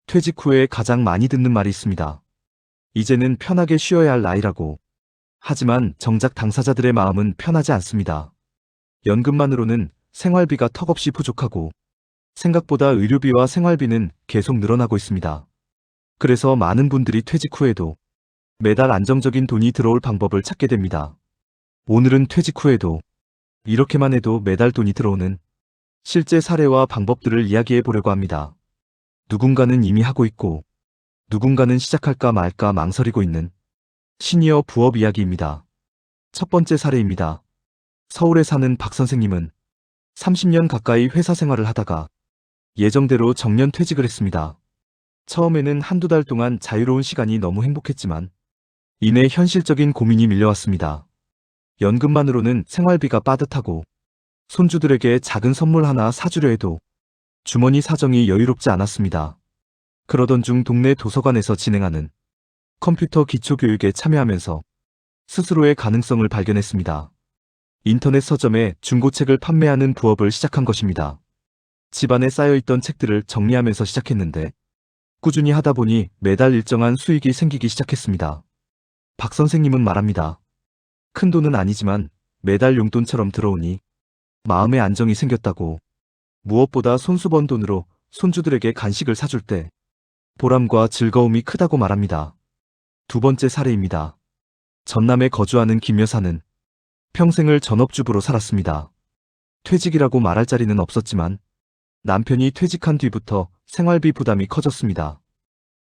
퇴직 후에 가장 많이 듣는 말이 있습니다. 이제는 편하게 쉬어야 할 나이라고. 하지만 정작 당사자들의 마음은 편하지 않습니다. 연금만으로는 생활비가 턱없이 부족하고 생각보다 의료비와 생활비는 계속 늘어나고 있습니다. 그래서 많은 분들이 퇴직 후에도 매달 안정적인 돈이 들어올 방법을 찾게 됩니다. 오늘은 퇴직 후에도 이렇게만 해도 매달 돈이 들어오는 실제 사례와 방법들을 이야기해 보려고 합니다. 누군가는 이미 하고 있고 누군가는 시작할까 말까 망설이고 있는 시니어 부업 이야기입니다. 첫 번째 사례입니다. 서울에 사는 박 선생님은 30년 가까이 회사 생활을 하다가 예정대로 정년 퇴직을 했습니다. 처음에는 한두 달 동안 자유로운 시간이 너무 행복했지만 이내 현실적인 고민이 밀려왔습니다. 연금만으로는 생활비가 빠듯하고 손주들에게 작은 선물 하나 사주려 해도 주머니 사정이 여유롭지 않았습니다. 그러던 중 동네 도서관에서 진행하는 컴퓨터 기초교육에 참여하면서 스스로의 가능성을 발견했습니다. 인터넷 서점에 중고책을 판매하는 부업을 시작한 것입니다. 집안에 쌓여있던 책들을 정리하면서 시작했는데 꾸준히 하다 보니 매달 일정한 수익이 생기기 시작했습니다. 박 선생님은 말합니다. 큰 돈은 아니지만 매달 용돈처럼 들어오니 마음의 안정이 생겼다고. 무엇보다 손수 번 돈으로 손주들에게 간식을 사줄 때 보람과 즐거움이 크다고 말합니다. 두 번째 사례입니다. 전남에 거주하는 김 여사는 평생을 전업주부로 살았습니다. 퇴직이라고 말할 자리는 없었지만 남편이 퇴직한 뒤부터 생활비 부담이 커졌습니다.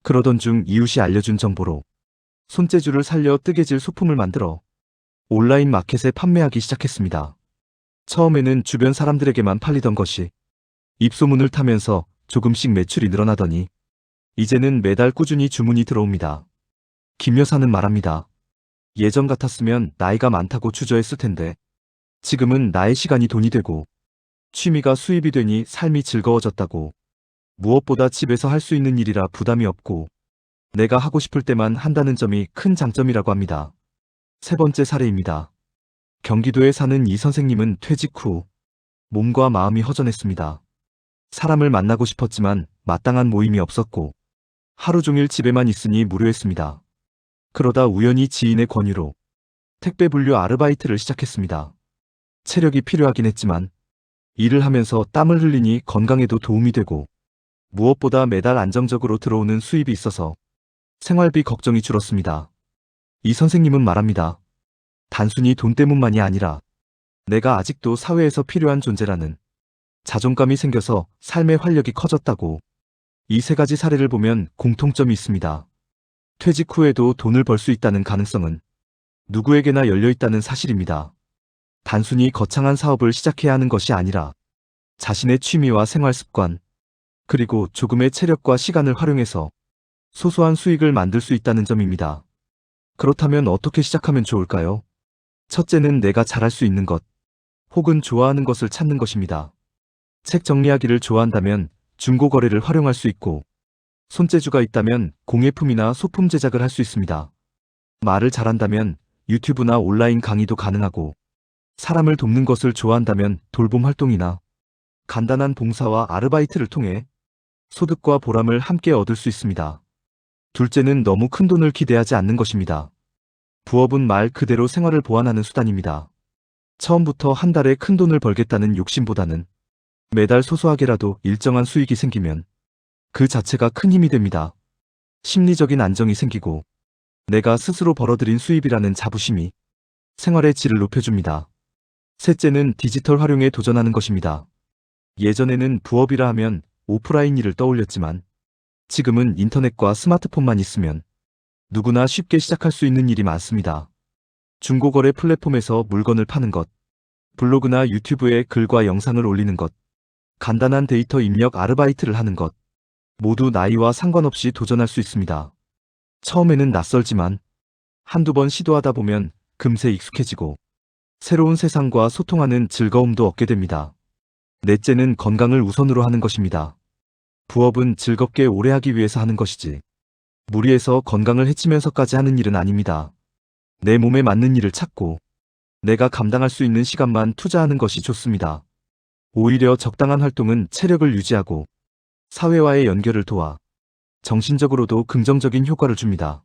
그러던 중 이웃이 알려준 정보로 손재주를 살려 뜨개질 소품을 만들어 온라인 마켓에 판매하기 시작했습니다. 처음에는 주변 사람들에게만 팔리던 것이 입소문을 타면서 조금씩 매출이 늘어나더니 이제는 매달 꾸준히 주문이 들어옵니다. 김 여사는 말합니다. 예전 같았으면 나이가 많다고 주저했을 텐데 지금은 나의 시간이 돈이 되고 취미가 수입이 되니 삶이 즐거워졌다고. 무엇보다 집에서 할 수 있는 일이라 부담이 없고 내가 하고 싶을 때만 한다는 점이 큰 장점이라고 합니다. 세 번째 사례입니다. 경기도에 사는 이 선생님은 퇴직 후 몸과 마음이 허전했습니다. 사람을 만나고 싶었지만 마땅한 모임이 없었고 하루 종일 집에만 있으니 무료했습니다. 그러다 우연히 지인의 권유로 택배 분류 아르바이트를 시작했습니다. 체력이 필요하긴 했지만 일을 하면서 땀을 흘리니 건강에도 도움이 되고 무엇보다 매달 안정적으로 들어오는 수입이 있어서 생활비 걱정이 줄었습니다. 이 선생님은 말합니다. 단순히 돈 때문만이 아니라 내가 아직도 사회에서 필요한 존재라는 자존감이 생겨서 삶의 활력이 커졌다고. 이 세 가지 사례를 보면 공통점이 있습니다. 퇴직 후에도 돈을 벌 수 있다는 가능성은 누구에게나 열려 있다는 사실입니다. 단순히 거창한 사업을 시작해야 하는 것이 아니라 자신의 취미와 생활 습관, 그리고 조금의 체력과 시간을 활용해서 소소한 수익을 만들 수 있다는 점입니다. 그렇다면 어떻게 시작하면 좋을까요? 첫째는 내가 잘할 수 있는 것, 혹은 좋아하는 것을 찾는 것입니다. 책 정리하기를 좋아한다면 중고 거래를 활용할 수 있고, 손재주가 있다면 공예품이나 소품 제작을 할 수 있습니다. 말을 잘한다면 유튜브나 온라인 강의도 가능하고, 사람을 돕는 것을 좋아한다면 돌봄 활동이나 간단한 봉사와 아르바이트를 통해 소득과 보람을 함께 얻을 수 있습니다. 둘째는 너무 큰 돈을 기대하지 않는 것입니다. 부업은 말 그대로 생활을 보완하는 수단입니다. 처음부터 한 달에 큰 돈을 벌겠다는 욕심보다는 매달 소소하게라도 일정한 수익이 생기면 그 자체가 큰 힘이 됩니다. 심리적인 안정이 생기고 내가 스스로 벌어들인 수입이라는 자부심이 생활의 질을 높여줍니다. 셋째는 디지털 활용에 도전하는 것입니다. 예전에는 부업이라 하면 오프라인 일을 떠올렸지만 지금은 인터넷과 스마트폰만 있으면 누구나 쉽게 시작할 수 있는 일이 많습니다. 중고거래 플랫폼에서 물건을 파는 것, 블로그나 유튜브에 글과 영상을 올리는 것, 간단한 데이터 입력 아르바이트를 하는 것, 모두 나이와 상관없이 도전할 수 있습니다. 처음에는 낯설지만 한두 번 시도하다 보면 금세 익숙해지고 새로운 세상과 소통하는 즐거움도 얻게 됩니다. 넷째는 건강을 우선으로 하는 것입니다. 부업은 즐겁게 오래 하기 위해서 하는 것이지 무리해서 건강을 해치면서까지 하는 일은 아닙니다. 내 몸에 맞는 일을 찾고 내가 감당할 수 있는 시간만 투자하는 것이 좋습니다. 오히려 적당한 활동은 체력을 유지하고 사회와의 연결을 도와 정신적으로도 긍정적인 효과를 줍니다.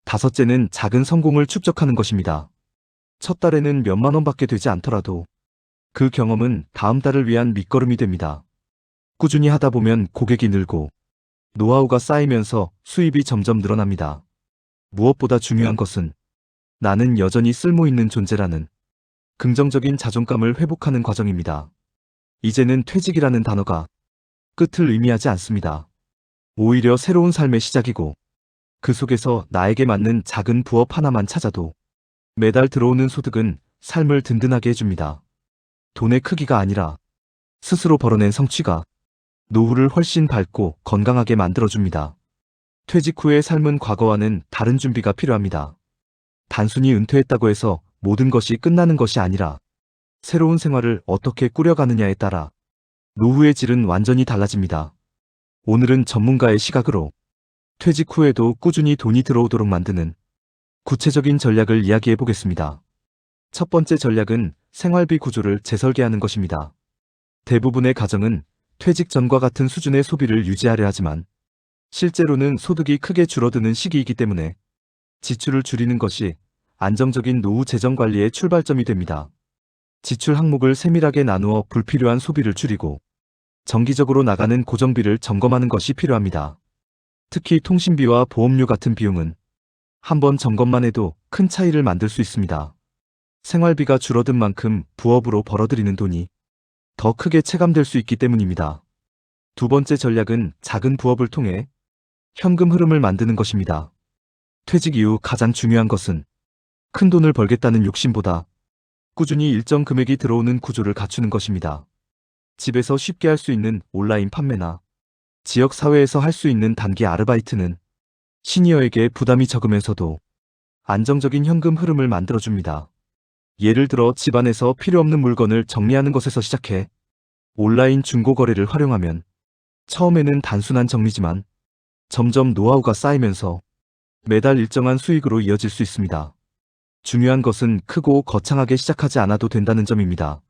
다섯째는 작은 성공을 축적하는 것입니다. 첫 달에는 몇만 원밖에 되지 않더라도 그 경험은 다음 달을 위한 밑거름이 됩니다. 꾸준히 하다 보면 고객이 늘고 노하우가 쌓이면서 수입이 점점 늘어납니다. 무엇보다 중요한 것은 나는 여전히 쓸모 있는 존재라는 긍정적인 자존감을 회복하는 과정입니다. 이제는 퇴직이라는 단어가 끝을 의미하지 않습니다. 오히려 새로운 삶의 시작이고 그 속에서 나에게 맞는 작은 부업 하나만 찾아도 매달 들어오는 소득은 삶을 든든하게 해줍니다. 돈의 크기가 아니라 스스로 벌어낸 성취가 노후를 훨씬 밝고 건강하게 만들어줍니다. 퇴직 후의 삶은 과거와는 다른 준비가 필요합니다. 단순히 은퇴했다고 해서 모든 것이 끝나는 것이 아니라 새로운 생활을 어떻게 꾸려가느냐에 따라 노후의 질은 완전히 달라집니다. 오늘은 전문가의 시각으로 퇴직 후에도 꾸준히 돈이 들어오도록 만드는 구체적인 전략을 이야기해 보겠습니다. 첫 번째 전략은 생활비 구조를 재설계하는 것입니다. 대부분의 가정은 퇴직 전과 같은 수준의 소비를 유지하려 하지만 실제로는 소득이 크게 줄어드는 시기이기 때문에 지출을 줄이는 것이 안정적인 노후 재정 관리의 출발점이 됩니다. 지출 항목을 세밀하게 나누어 불필요한 소비를 줄이고 정기적으로 나가는 고정비를 점검하는 것이 필요합니다. 특히 통신비와 보험료 같은 비용은 한번 점검만 해도 큰 차이를 만들 수 있습니다. 생활비가 줄어든 만큼 부업으로 벌어들이는 돈이 더 크게 체감될 수 있기 때문입니다. 두 번째 전략은 작은 부업을 통해 현금 흐름을 만드는 것입니다. 퇴직 이후 가장 중요한 것은 큰 돈을 벌겠다는 욕심보다 꾸준히 일정 금액이 들어오는 구조를 갖추는 것입니다. 집에서 쉽게 할 수 있는 온라인 판매나 지역 사회에서 할 수 있는 단기 아르바이트는 시니어에게 부담이 적으면서도 안정적인 현금 흐름을 만들어줍니다. 예를 들어 집안에서 필요 없는 물건을 정리하는 것에서 시작해 온라인 중고 거래를 활용하면 처음에는 단순한 정리지만 점점 노하우가 쌓이면서 매달 일정한 수익으로 이어질 수 있습니다. 중요한 것은 크고 거창하게 시작하지 않아도 된다는 점입니다.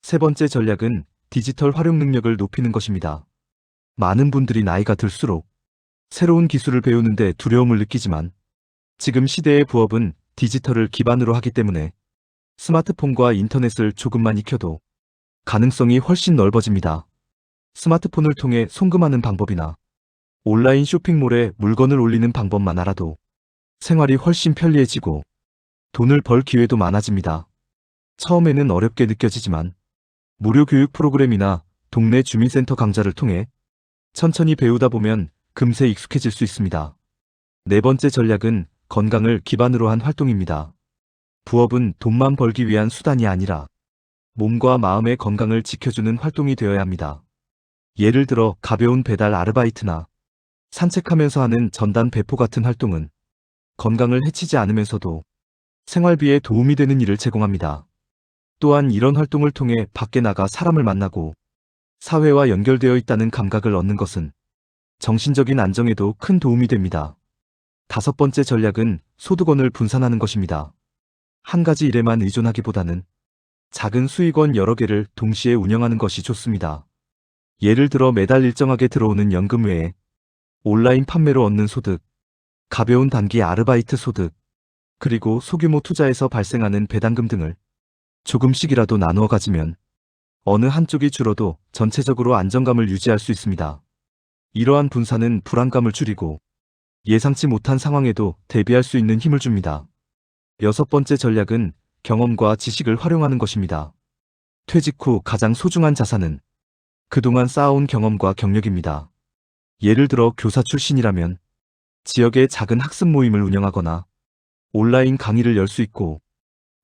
세 번째 전략은 디지털 활용 능력을 높이는 것입니다. 많은 분들이 나이가 들수록 새로운 기술을 배우는데 두려움을 느끼지만 지금 시대의 부업은 디지털을 기반으로 하기 때문에 스마트폰과 인터넷을 조금만 익혀도 가능성이 훨씬 넓어집니다. 스마트폰을 통해 송금하는 방법이나 온라인 쇼핑몰에 물건을 올리는 방법만 알아도 생활이 훨씬 편리해지고 돈을 벌 기회도 많아집니다. 처음에는 어렵게 느껴지지만 무료 교육 프로그램이나 동네 주민센터 강좌를 통해 천천히 배우다 보면 금세 익숙해질 수 있습니다. 네 번째 전략은 건강을 기반으로 한 활동입니다. 부업은 돈만 벌기 위한 수단이 아니라 몸과 마음의 건강을 지켜주는 활동이 되어야 합니다. 예를 들어 가벼운 배달 아르바이트나 산책하면서 하는 전단 배포 같은 활동은 건강을 해치지 않으면서도 생활비에 도움이 되는 일을 제공합니다. 또한 이런 활동을 통해 밖에 나가 사람을 만나고 사회와 연결되어 있다는 감각을 얻는 것은 정신적인 안정에도 큰 도움이 됩니다. 다섯 번째 전략은 소득원을 분산하는 것입니다. 한 가지 일에만 의존하기보다는 작은 수익원 여러 개를 동시에 운영하는 것이 좋습니다. 예를 들어 매달 일정하게 들어오는 연금 외에 온라인 판매로 얻는 소득, 가벼운 단기 아르바이트 소득, 그리고 소규모 투자에서 발생하는 배당금 등을 조금씩이라도 나누어 가지면 어느 한쪽이 줄어도 전체적으로 안정감을 유지할 수 있습니다. 이러한 분산은 불안감을 줄이고 예상치 못한 상황에도 대비할 수 있는 힘을 줍니다. 여섯 번째 전략은 경험과 지식을 활용하는 것입니다. 퇴직 후 가장 소중한 자산은 그동안 쌓아온 경험과 경력입니다. 예를 들어 교사 출신이라면 지역의 작은 학습 모임을 운영하거나 온라인 강의를 열 수 있고,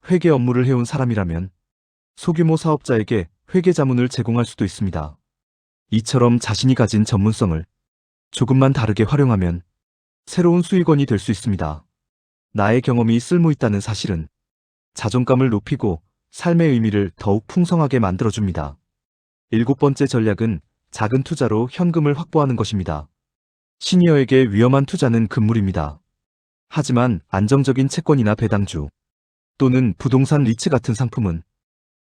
회계 업무를 해온 사람이라면 소규모 사업자에게 회계 자문을 제공할 수도 있습니다. 이처럼 자신이 가진 전문성을 조금만 다르게 활용하면 새로운 수익원이 될 수 있습니다. 나의 경험이 쓸모 있다는 사실은 자존감을 높이고 삶의 의미를 더욱 풍성하게 만들어줍니다. 일곱 번째 전략은 작은 투자로 현금을 확보하는 것입니다. 시니어에게 위험한 투자는 금물입니다. 하지만 안정적인 채권이나 배당주 또는 부동산 리츠 같은 상품은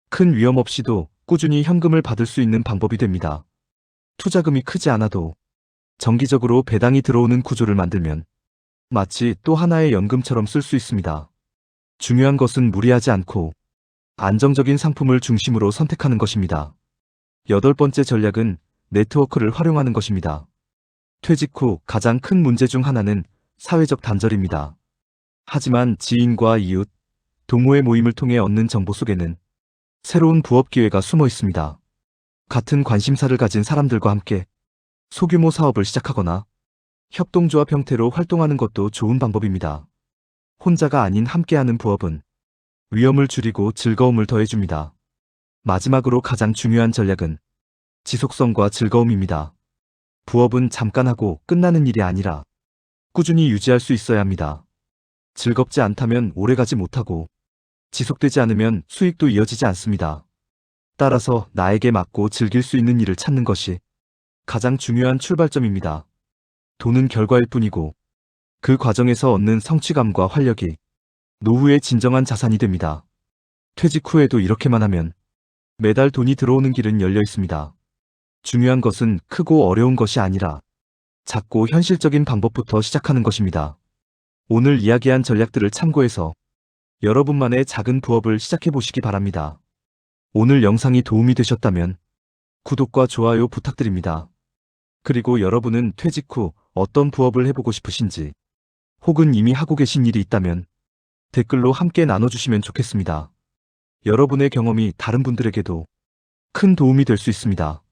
큰 위험 없이도 꾸준히 현금을 받을 수 있는 방법이 됩니다. 투자금이 크지 않아도 정기적으로 배당이 들어오는 구조를 만들면 마치 또 하나의 연금처럼 쓸 수 있습니다. 중요한 것은 무리하지 않고 안정적인 상품을 중심으로 선택하는 것입니다. 여덟 번째 전략은 네트워크를 활용하는 것입니다. 퇴직 후 가장 큰 문제 중 하나는 사회적 단절입니다. 하지만 지인과 이웃, 동호회 모임을 통해 얻는 정보 속에는 새로운 부업 기회가 숨어 있습니다. 같은 관심사를 가진 사람들과 함께 소규모 사업을 시작하거나 협동조합 형태로 활동하는 것도 좋은 방법입니다. 혼자가 아닌 함께하는 부업은 위험을 줄이고 즐거움을 더해줍니다. 마지막으로 가장 중요한 전략은 지속성과 즐거움입니다. 부업은 잠깐 하고 끝나는 일이 아니라 꾸준히 유지할 수 있어야 합니다. 즐겁지 않다면 오래가지 못하고 지속되지 않으면 수익도 이어지지 않습니다. 따라서 나에게 맞고 즐길 수 있는 일을 찾는 것이 가장 중요한 출발점입니다. 돈은 결과일 뿐이고 그 과정에서 얻는 성취감과 활력이 노후의 진정한 자산이 됩니다. 퇴직 후에도 이렇게만 하면 매달 돈이 들어오는 길은 열려 있습니다. 중요한 것은 크고 어려운 것이 아니라 작고 현실적인 방법부터 시작하는 것입니다. 오늘 이야기한 전략들을 참고해서 여러분만의 작은 부업을 시작해 보시기 바랍니다. 오늘 영상이 도움이 되셨다면 구독과 좋아요 부탁드립니다. 그리고 여러분은 퇴직 후 어떤 부업을 해보고 싶으신지 혹은 이미 하고 계신 일이 있다면 댓글로 함께 나눠주시면 좋겠습니다. 여러분의 경험이 다른 분들에게도 큰 도움이 될 수 있습니다.